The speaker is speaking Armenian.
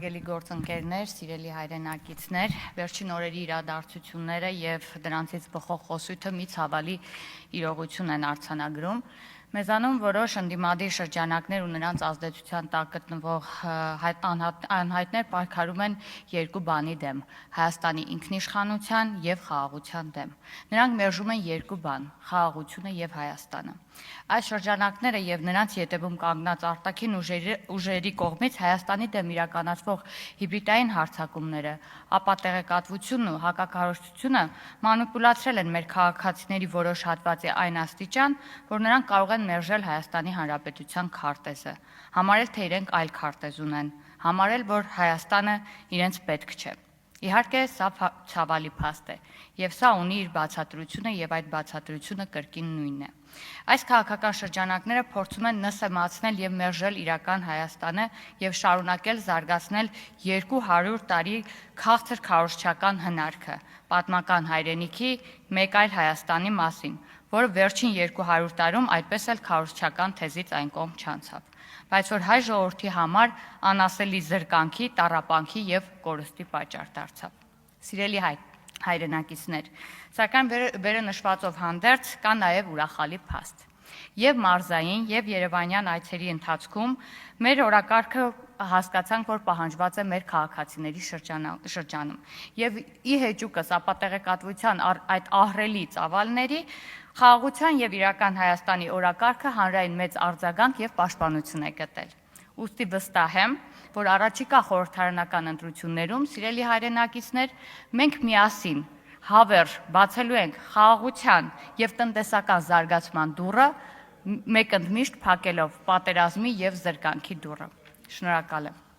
Գելի գործընկերներ, սիրելի հայրենակիցներ, վերջին օրերի իրադարձությունները եւ դրանցից բխող խոսույթը մի ցավալի իրողություն են արձանագրում։ Մեզանում որոշ ընդդիմադիր շրջանակներ ու նրանց ազդեցության տակ գտնվող անհայտներ պայքարում են երկու բանի դեմ՝ Հայաստանի ինքնիշխանության եւ խաղաղության դեմ։ Նրանք մերժում են երկու բան՝ խաղաղությունը եւ Հայաստանը։ Այս շրջանակները եւ նրանց ետևում կանգնած արտաքին ուժերի կողմից Հայաստանի դեմ իրականացվող հիբրիդային հարձակումները, ապատեղեկատվությունն ու հակակարողությունը մանիպուլացրել են մեր քաղաքացիների որոշ հատվածի այն աստիճան, որ նրանք կարող են մերժել Հայաստանի Հանրապետության քարտեզը, համարել, թե իրենք այլ քարտեզ ունեն, համարել, որ Հայաստանը իրենց պետք չէ։ Իհարկե, սա ցավալի փաստ է, եւ սա ունի իր բացատրությունը եւ այդ բացատրությունը կրկին նույնն է։ Այս քաղաքական շրջանակները փորձում են նսեմացնել եւ մերժել իրական Հայաստանը եւ շարունակել զարգացնել 200 տարի քաղցր քարոզչական հնարքը, պատմական հայրենիքի մեկ այլ Հայաստանի մասին, որը վերջին 200 տարում այդպես էլ քարոզչական թեզից այն կողմ չանցավ, բայց որ հայ ժողովրդի համար անասելի զրկանքի, տառապանքի եւ կորստի պատճառ դարձավ։ Սիրելի հայրենակիցներ, սակայն վերը նշվածով հանդերձ կա նաև ուրախալի փաստ։ Եվ մարզային, եւ Երևանյան այցերի ընթացքում մեր օրակարգը հասկացանք, որ պահանջված է մեր քաղաքացիների շրջանում։ Եվ ի հեճուկս ապատեղեկատվության այդ ահռելի ծավալների խաղաղության եւ իրական Հայաստանի օրակարգը հանրային մեծ արձագանք եւ պաշտպանություն է գտել։ Ուստի վստահ եմ, որ առաջիկա խորհրդարանական ընտրություններում, սիրելի հայրենակիցներ, մենք միասին հավերժ բացելու ենք խաղաղության եւ տնտեսական զարգացման դուռը, մեկընդմիշտ փակելով պատերազմի եւ զրկանքի դուռը։ Շնորհակալ եմ։